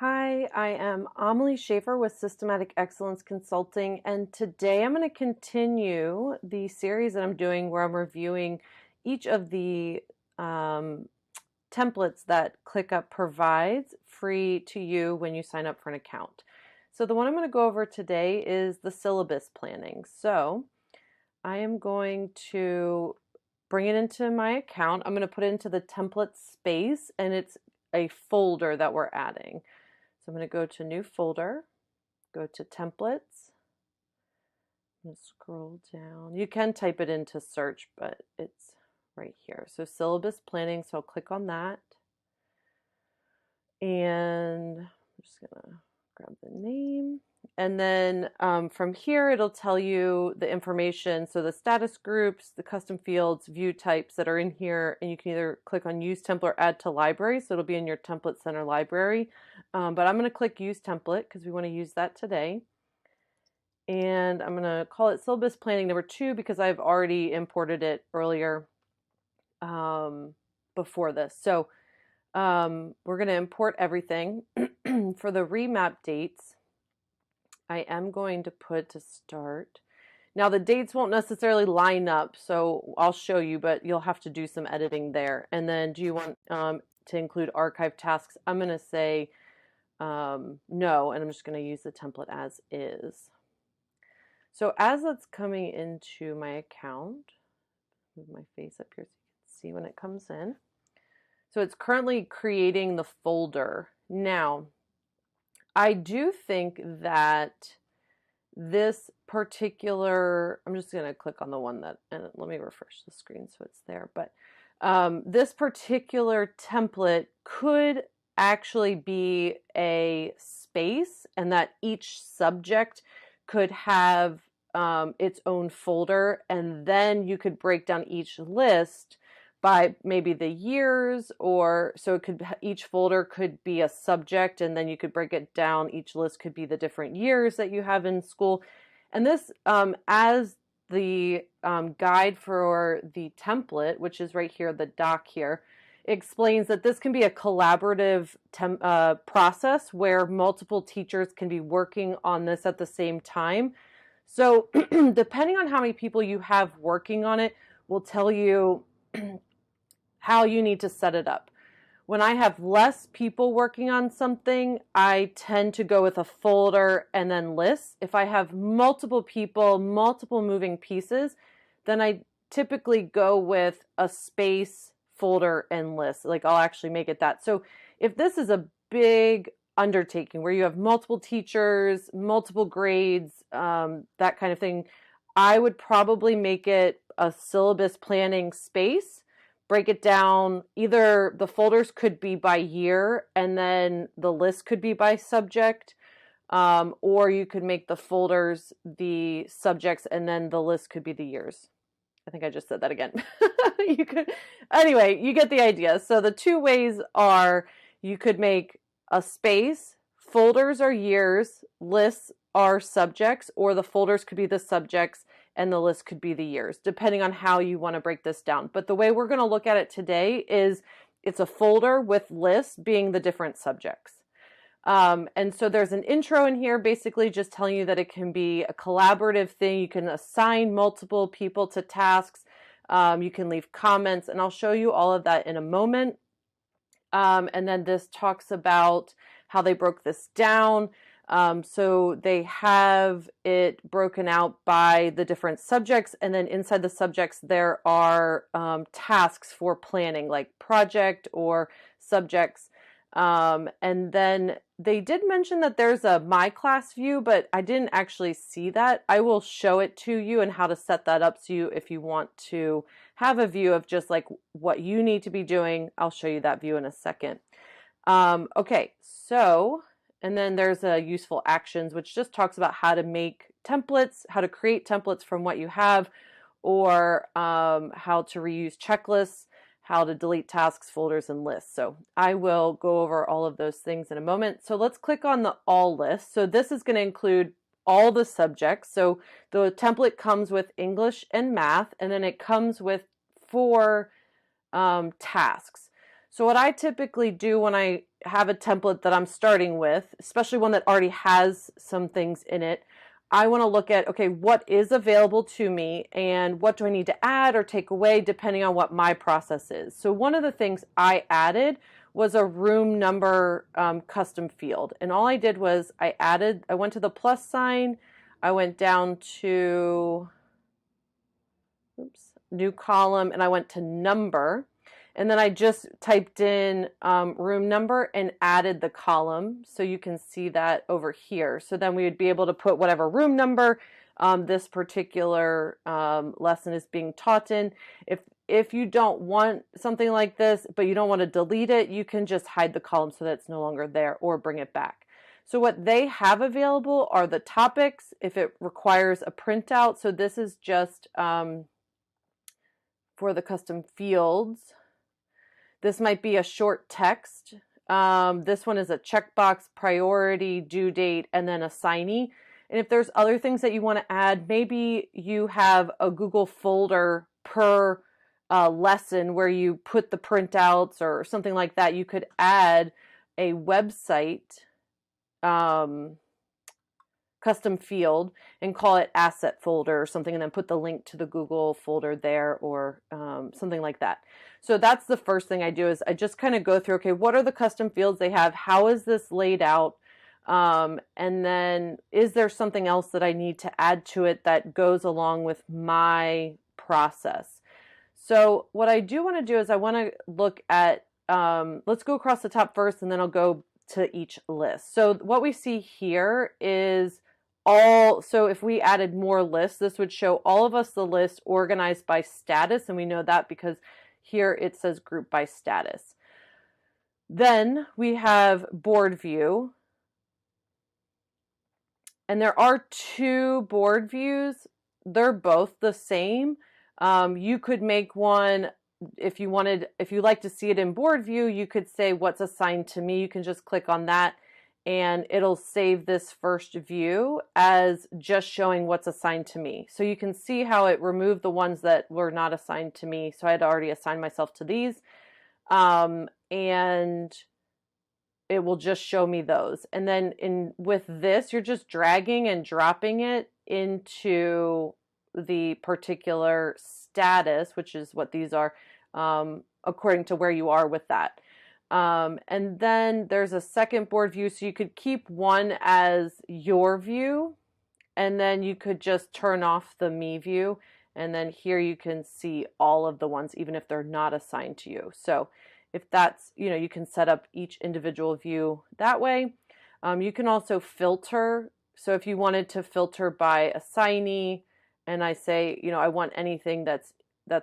Hi, I am Amalie Schaefer with Systematic Excellence Consulting, and today I'm going to continue the series that I'm doing where I'm reviewing each of the templates that ClickUp provides free to you when you sign up for an account. So the one I'm going to go over today is the syllabus planning. So I am going to bring it into my account. I'm going to put it into the template space, and it's a folder that we're adding. So I'm going to go to new folder, go to templates, and scroll down. You can type it into search, but it's right here. So syllabus planning, so I'll click on that. And I'm just going to grab the name. And then from here, it'll tell you the information. So the status groups, the custom fields, view types that are in here, and you can either click on use template or add to library. So it'll be in your template center library. But I'm going to click use template because we want to use that today. And I'm going to call it syllabus planning number 2 because I've already imported it earlier before this. So we're going to import everything. For the remap dates, I am going to put to start. Now the dates won't necessarily line up, so I'll show you, but you'll have to do some editing there. And then do you want to include archive tasks? I'm going to say no, and I'm just going to use the template as is. So as that's coming into my account, move my face up here so you can see when it comes in. So it's currently creating the folder. Now, I do think that this particular, I'm just going to click on the one that, and let me refresh the screen so it's there, but this particular template could actually be a space, and that each subject could have its own folder, and then you could break down each list by maybe the years, or so it could, each folder could be a subject, and then you could break it down. Each list could be the different years that you have in school. And this, as the guide for the template, which is right here, the doc here, explains that this can be a collaborative process where multiple teachers can be working on this at the same time. So depending on how many people you have working on it will tell you how you need to set it up. When I have less people working on something, I tend to go with a folder and then lists. If I have multiple people, multiple moving pieces, then I typically go with a space, folder, and list. Like I'll actually make it that. So if this is a big undertaking where you have multiple teachers, multiple grades, that kind of thing, I would probably make it a syllabus planning space. Break it down. Either the folders could be by year and then the list could be by subject, or you could make the folders the subjects and then the list could be the years. I think I just said that again. You could, anyway, you get the idea. So the two ways are you could make a space, folders are years, lists are subjects, or the folders could be the subjects and the list could be the years, depending on how you want to break this down. But the way we're going to look at it today is it's a folder with lists being the different subjects. And so there's an intro in here basically just telling you that it can be a collaborative thing. You can assign multiple people to tasks. You can leave comments, and I'll show you all of that in a moment. And then this talks about how they broke this down. So they have it broken out by the different subjects, and then inside the subjects there are tasks for planning, like project or subjects. And then they did mention that there's a My Class view, but I didn't actually see that. I will show it to you and how to set that up so you, if you want to have a view of just like what you need to be doing, I'll show you that view in a second. Okay, so, and then there's a useful actions, which just talks about how to make templates, how to create templates from what you have, or how to reuse checklists, how to delete tasks, folders, and lists. So I will go over all of those things in a moment. So let's click on the all list. So this is going to include all the subjects. So the template comes with English and math, and then it comes with 4 tasks. So what I typically do when I have a template that I'm starting with, especially one that already has some things in it, I want to look at, okay, what is available to me and what do I need to add or take away depending on what my process is. So one of the things I added was a room number custom field. And all I did was I went to the plus sign, I went down to, new column, and I went to number. And then I just typed in room number and added the column. So you can see that over here. So then we would be able to put whatever room number this particular lesson is being taught in. If you don't want something like this, but you don't want to delete it, you can just hide the column so that it's no longer there or bring it back. So what they have available are the topics if it requires a printout. So this is just for the custom fields. This might be a short text. This one is a checkbox, priority, due date, and then assignee. And if there's other things that you want to add, maybe you have a Google folder per lesson where you put the printouts or something like that. You could add a website custom field and call it asset folder or something, and then put the link to the Google folder there or something like that. So that's the first thing I do is I just kind of go through, okay, what are the custom fields they have? How is this laid out? And then is there something else that I need to add to it that goes along with my process? So what I do want to do is I want to look at, let's go across the top first and then I'll go to each list. So what we see here is so if we added more lists, this would show all of us the list organized by status, and we know that because here it says group by status. Then we have board view, and there are two board views. They're both the same. You could make one if you like to see it in board view, you could say what's assigned to me. You can just click on that and it'll save this first view as just showing what's assigned to me. So you can see how it removed the ones that were not assigned to me. So I had already assigned myself to these. And it will just show me those. And then with this, you're just dragging and dropping it into the particular status, which is what these are, according to where you are with that. And then there's a second board view, so you could keep one as your view, and then you could just turn off the me view, and then here you can see all of the ones, even if they're not assigned to you. So if that's, you can set up each individual view that way. You can also filter. So if you wanted to filter by assignee, and I say, I want anything that's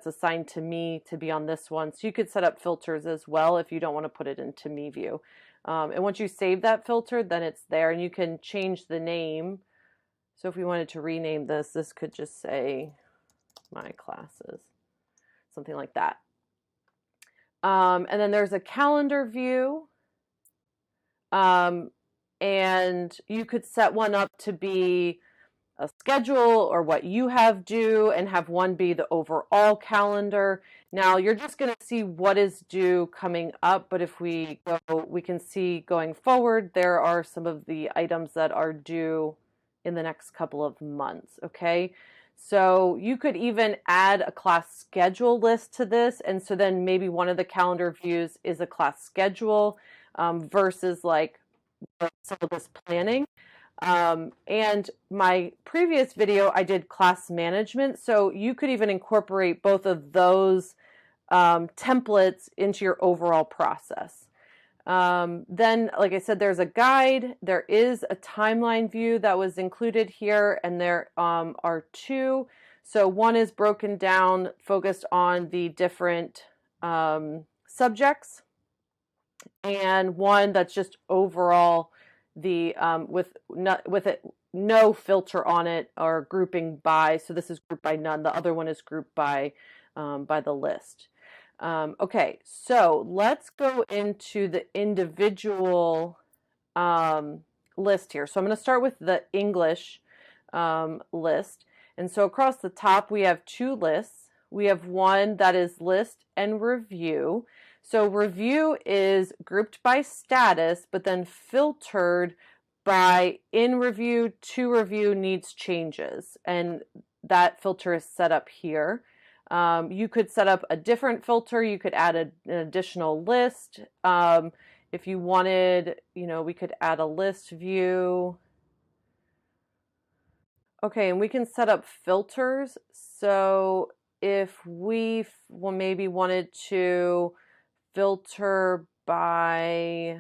assigned to me to be on this one. So you could set up filters as well if you don't want to put it into me view. And once you save that filter, then it's there, and you can change the name. So if we wanted to rename this, this could just say my classes, something like that. And then there's a calendar view. And you could set one up to be a schedule or what you have due, and have one be the overall calendar. Now you're just going to see what is due coming up, but if we go, we can see going forward, there are some of the items that are due in the next couple of months. Okay. So you could even add a class schedule list to this. And so then maybe one of the calendar views is a class schedule versus like syllabus planning. And my previous video, I did class management. So you could even incorporate both of those templates into your overall process. Then, like I said, there's a guide. There is a timeline view that was included here, and there are two. So one is broken down, focused on the different subjects, and one that's just overall the with no filter on it or grouping by. So this is grouped by none. The other one is grouped by the list. Okay, so let's go into the individual list here. So I'm going to start with the English list. And so across the top, we have two lists. we have one that is list and review. So review is grouped by status, but then filtered by in review, to review, needs changes. And that filter is set up here. You could set up a different filter. You could add an additional list. If you wanted, we could add a list view. Okay, and we can set up filters. So if we maybe wanted to filter by,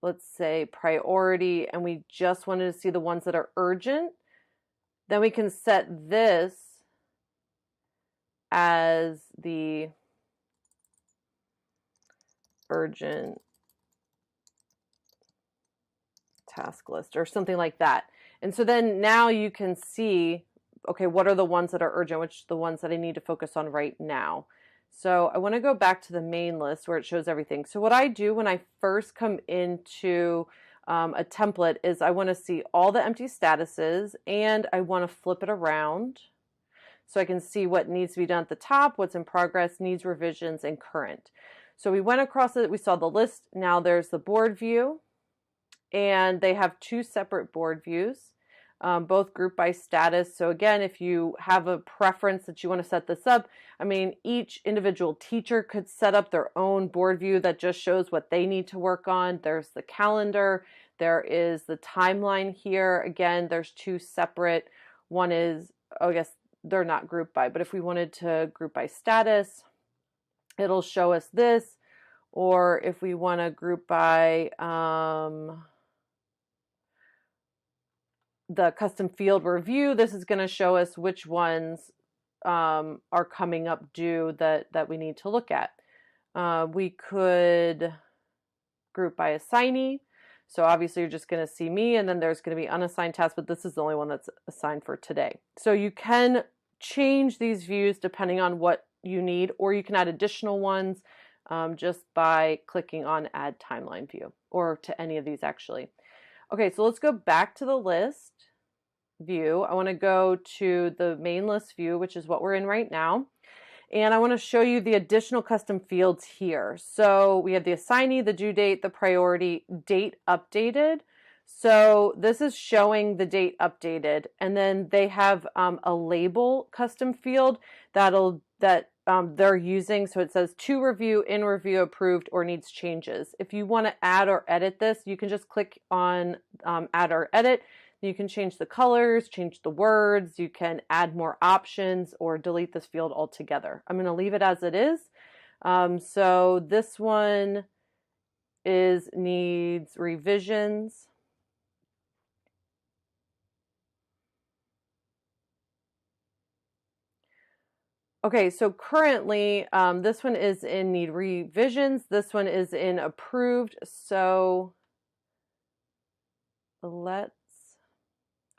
let's say, priority, and we just wanted to see the ones that are urgent, then we can set this as the urgent task list or something like that. And so then now you can see, okay, what are the ones that are urgent, which are the ones that I need to focus on right now. So I want to go back to the main list where it shows everything. So what I do when I first come into a template is I want to see all the empty statuses, and I want to flip it around so I can see what needs to be done at the top, what's in progress, needs revisions, and current. So we went across it, we saw the list. Now there's the board view, and they have two separate board views, both grouped by status. So again, if you have a preference that you want to set this up, I mean, each individual teacher could set up their own board view that just shows what they need to work on. There's the calendar, there is the timeline here. Again, there's two separate. One is, I guess they're not grouped by, but if we wanted to group by status, it'll show us this. Or if we want to group by the custom field review, this is going to show us which ones are coming up due that we need to look at. We could group by assignee. So obviously you're just going to see me, and then there's going to be unassigned tasks, but this is the only one that's assigned for today. So you can change these views depending on what you need, or you can add additional ones just by clicking on Add Timeline View, or to any of these actually. Okay, so let's go back to the list view. I want to go to the main list view, which is what we're in right now. And I want to show you the additional custom fields here. So we have the assignee, the due date, the priority, date updated. So this is showing the date updated. And then they have a label custom field that they're using. So it says to review, in review, approved, or needs changes. If you want to add or edit this, you can just click on add or edit. You can change the colors, change the words, you can add more options, or delete this field altogether. I'm going to leave it as it is. So this one needs revisions. Okay, so currently this one is in need revisions. This one is in approved. So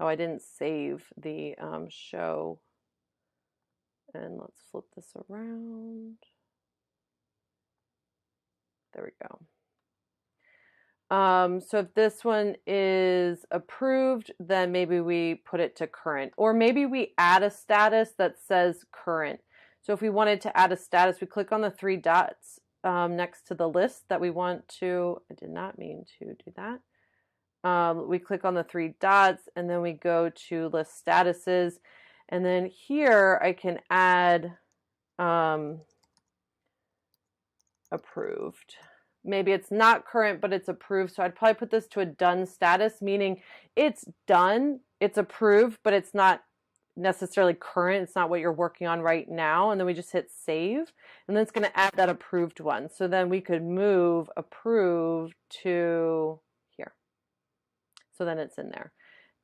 I didn't save the show. And let's flip this around. There we go. So if this one is approved, then maybe we put it to current, or maybe we add a status that says current. So if we wanted to add a status, we click on the three dots next to the list that we want to. I did not mean to do that. We click on the three dots, and then we go to list statuses, and then here I can add approved. Maybe it's not current, but it's approved. So I'd probably put this to a done status, meaning it's done, it's approved, but it's not necessarily current. It's not what you're working on right now. And then we just hit save, and then it's going to add that approved one. So then we could move approved to here. So then it's in there.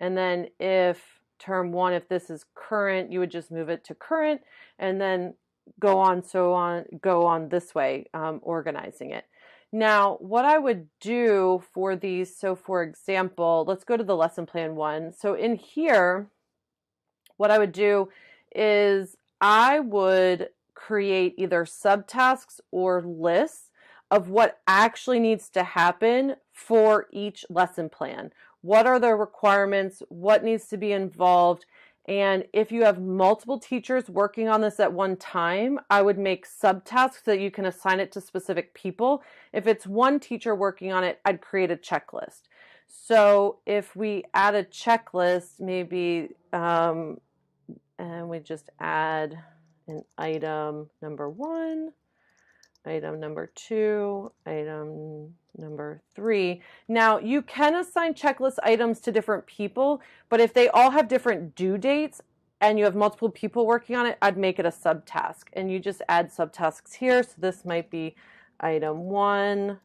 And then if term one, if this is current, you would just move it to current, and then go on this way, organizing it. Now, what I would do for these, so for example, let's go to the lesson plan one. So in here, what I would do is I would create either subtasks or lists of what actually needs to happen for each lesson plan. What are the requirements? What needs to be involved? And if you have multiple teachers working on this at one time, I would make subtasks so that you can assign it to specific people. If it's one teacher working on it, I'd create a checklist. So if we add a checklist, maybe, and we just add an item number 1, item number 2, item number 3. Now, you can assign checklist items to different people, but if they all have different due dates and you have multiple people working on it, I'd make it a subtask. And you just add subtasks here. So this might be item 1,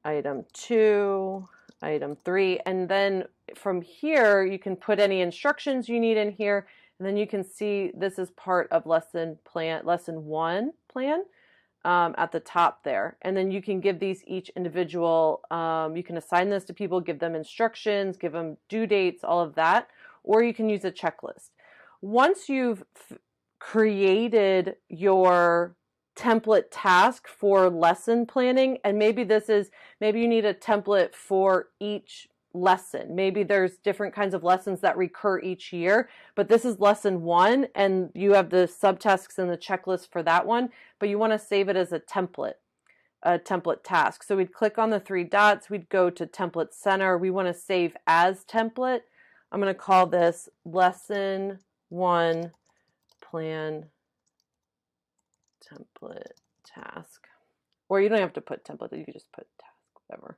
item 2, item 3. And then from here, you can put any instructions you need in here. And then you can see this is part of lesson 1 plan. At the top there. And then you can give these each individual, you can assign this to people, give them instructions, give them due dates, all of that, or you can use a checklist. Once you've created your template task for lesson planning, and maybe you need a template for each lesson. Maybe there's different kinds of lessons that recur each year, but this is lesson 1 and you have the subtasks and the checklist for that one, but you want to save it as a template task. So we'd click on the 3 dots, we'd go to template center, we want to save as template. I'm going to call this lesson 1 plan template task. Or you don't have to put template, you could just put task, whatever.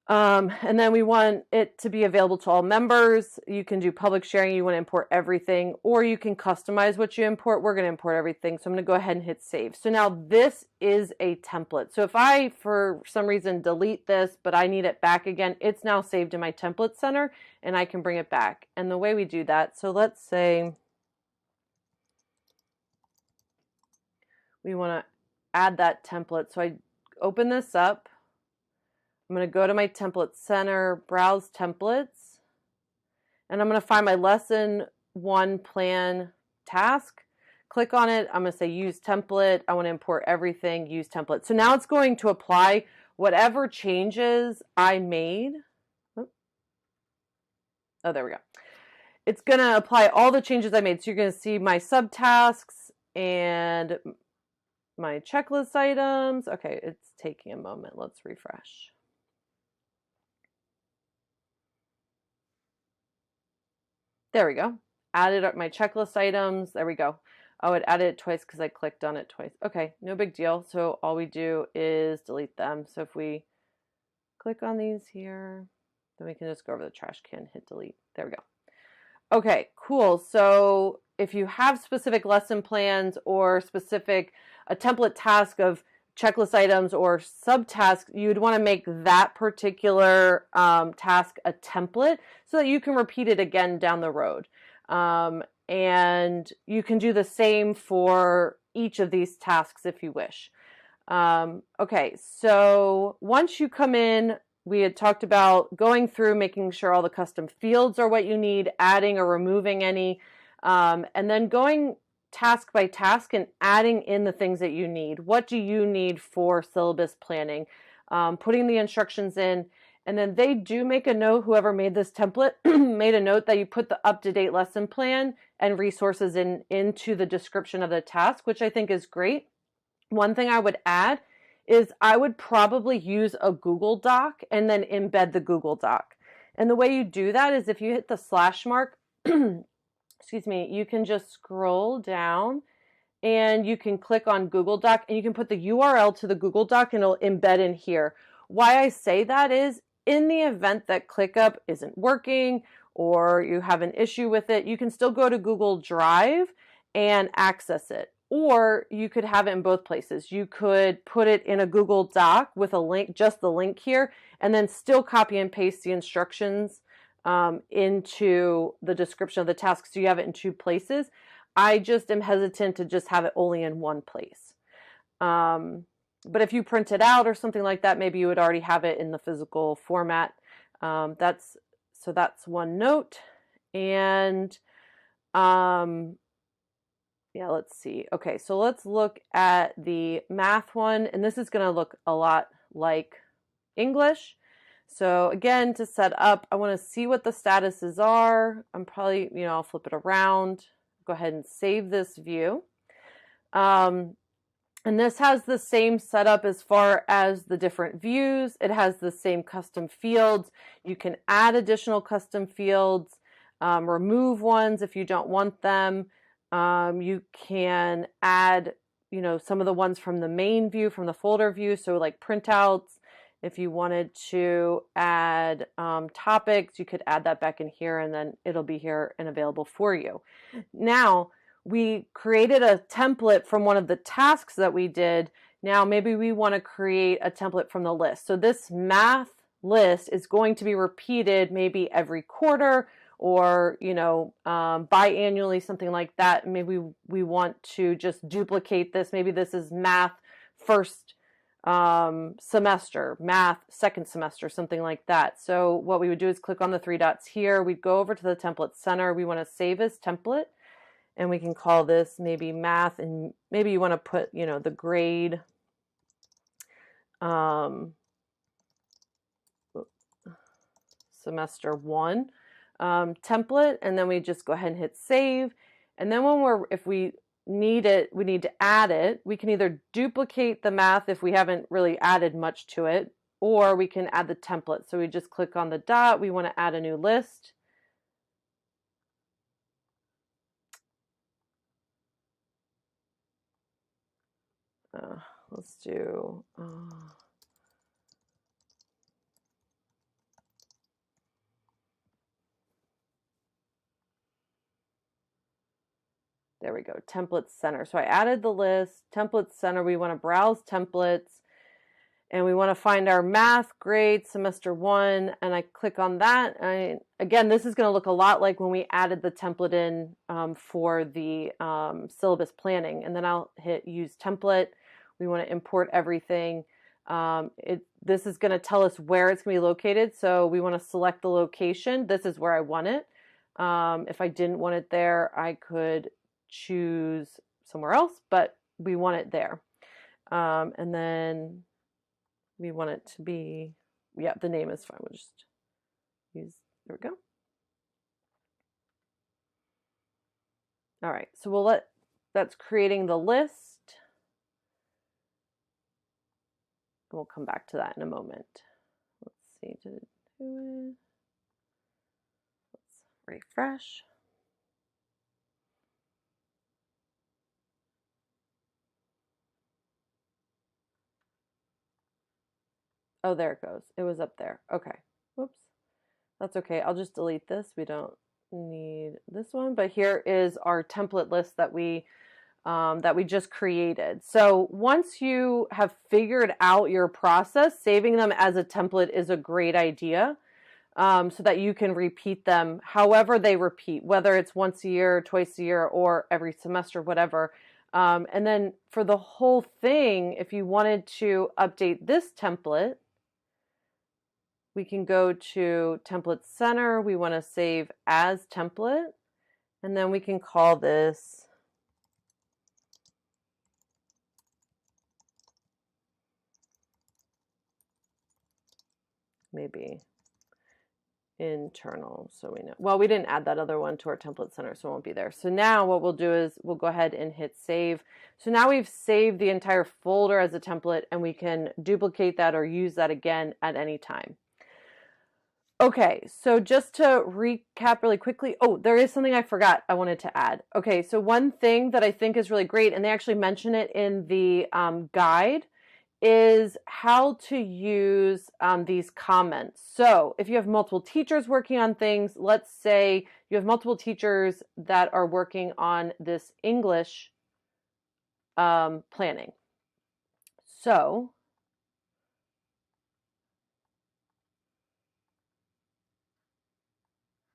And then we want it to be available to all members. You can do public sharing, you want to import everything, or you can customize what you import. We're going to import everything. So I'm going to go ahead and hit save. So now this is a template. So if I, for some reason, delete this, but I need it back again, it's now saved in my template center and I can bring it back. And the way we do that, so let's say we want to add that template. So I open this up. I'm going to go to my template center, browse templates, and I'm going to find my lesson 1 plan task. Click on it. I'm going to say use template. I want to import everything, use template. So now it's going to apply whatever changes I made. Oh, there we go. It's going to apply all the changes I made. So you're going to see my subtasks and my checklist items. Okay, it's taking a moment. Let's refresh. There we go. Added up my checklist items. There we go. Oh, it added it twice because I clicked on it twice. Okay, no big deal. So all we do is delete them. So if we click on these here, then we can just go over the trash can, hit delete. There we go. Okay, cool. So if you have specific lesson plans or a template task of checklist items or subtasks, you'd want to make that particular task a template so that you can repeat it again down the road. And you can do the same for each of these tasks if you wish. Okay, so once you come in, we had talked about going through, making sure all the custom fields are what you need, adding or removing any, and then going task by task and adding in the things that you need. What do you need for syllabus planning? Putting the instructions in, and then they do make a note, whoever made this template made a note that you put the up-to-date lesson plan and resources into the description of the task, which I think is great. One thing I would add is I would probably use a Google Doc and then embed the Google Doc. And the way you do that is if you hit the slash mark, excuse me, you can just scroll down and you can click on Google Doc and you can put the URL to the Google Doc and it'll embed in here. Why I say that is in the event that ClickUp isn't working or you have an issue with it, you can still go to Google Drive and access it. Or you could have it in both places. You could put it in a Google Doc with a link, just the link here, and then still copy and paste the instructions into the description of the task, so you have it in 2 places. I just am hesitant to just have it only in one place. But if you print it out or something like that, maybe you would already have it in the physical format. That's one note. And yeah, let's see. Okay, so let's look at the math one, and this is going to look a lot like English. So again, to set up, I want to see what the statuses are. I'm probably, I'll flip it around. Go ahead and save this view. And this has the same setup as far as the different views. It has the same custom fields. You can add additional custom fields, remove ones if you don't want them. You can add, some of the ones from the main view, from the folder view, so like printouts. If you wanted to add topics, you could add that back in here, and then it'll be here and available for you. Now, we created a template from one of the tasks that we did. Now maybe we want to create a template from the list. So this math list is going to be repeated maybe every quarter or, biannually, something like that. Maybe we want to just duplicate this. Maybe this is math first semester, math second semester, something like that. So what we would do is click on the three dots here. We'd go over to the template center. We want to save as template. And we can call this maybe math, and maybe you want to put, the grade semester 1 template, and then we just go ahead and hit save. And then if we need it, we need to add it. We can either duplicate the math if we haven't really added much to it, or we can add the template. So we just click on the dot. We want to add a new list. Let's do there we go, template center. So I added the list, template center. We want to browse templates, and we want to find our math grade semester 1, and I click on that. Again, this is going to look a lot like when we added the template in for the syllabus planning, and then I'll hit use template. We want to import everything. This is going to tell us where it's going to be located. So we want to select the location. This is where I want it. If I didn't want it there, I could choose somewhere else, but we want it there. And then we want it to be, the name is fine. We'll just use, there we go. All right, so that's creating the list. We'll come back to that in a moment. Let's see, did it do it? Let's refresh. Oh, there it goes. It was up there. Okay. Whoops. That's okay. I'll just delete this. We don't need this one. But here is our template list that we just created. So once you have figured out your process, saving them as a template is a great idea, so that you can repeat them however they repeat, whether it's once a year, twice a year, or every semester, whatever. And then for the whole thing, if you wanted to update this template, we can go to template center. We want to save as template, and then we can call this maybe internal, so we know. Well, we didn't add that other one to our template center, so it won't be there. So now what we'll do is we'll go ahead and hit save. So now we've saved the entire folder as a template, and we can duplicate that or use that again at any time. Okay, so just to recap really quickly, there is something I forgot I wanted to add. Okay, so one thing that I think is really great, and they actually mention it in the guide, is how to use these comments. So if you have multiple teachers working on things, let's say you have multiple teachers that are working on this English planning. So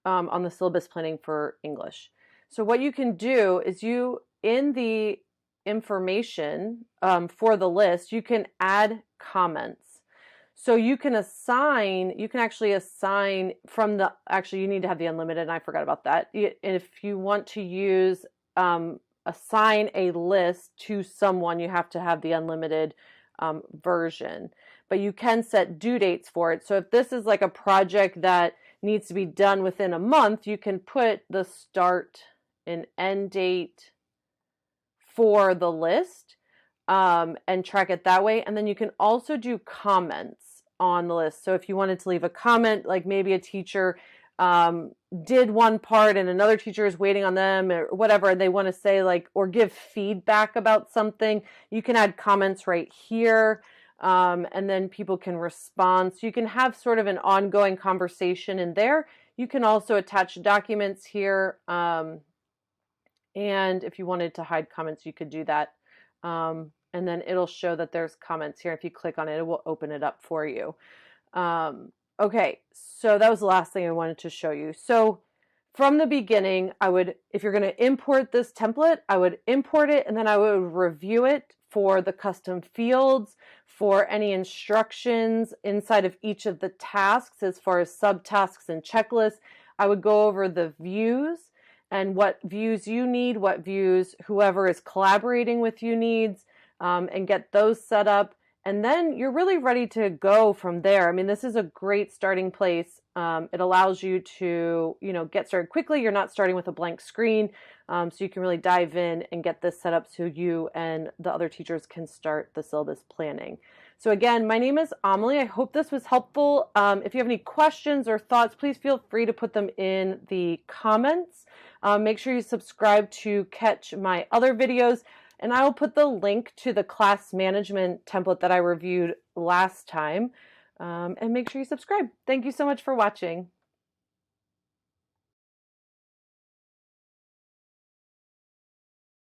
on the syllabus planning for English. So what you can do is in the information for the list, you can add comments. So you can actually assign from actually you need to have the unlimited, and I forgot about that. If you want to use assign a list to someone, you have to have the unlimited version. but you can set due dates for it. So if this is like a project that needs to be done within a month, you can put the start and end date for the list and track it that way. And then you can also do comments on the list. So if you wanted to leave a comment, like maybe a teacher did one part and another teacher is waiting on them or whatever, and they want to say like, or give feedback about something, you can add comments right here. And then people can respond. So you can have sort of an ongoing conversation in there. You can also attach documents here. And if you wanted to hide comments, you could do that. And then it'll show that there's comments here. If you click on it, it will open it up for you. Okay, so that was the last thing I wanted to show you. So from the beginning, if you're going to import this template, I would import it and then I would review it for the custom fields, for any instructions inside of each of the tasks as far as subtasks and checklists. I would go over the views and what views you need, what views whoever is collaborating with you needs, and get those set up. And then you're really ready to go from there. I mean, this is a great starting place. It allows you to, get started quickly. You're not starting with a blank screen. So you can really dive in and get this set up so you and the other teachers can start the syllabus planning. So again, my name is Amalie. I hope this was helpful. If you have any questions or thoughts, please feel free to put them in the comments. Make sure you subscribe to catch my other videos. And I will put the link to the class management template that I reviewed last time. And make sure you subscribe. Thank you so much for watching.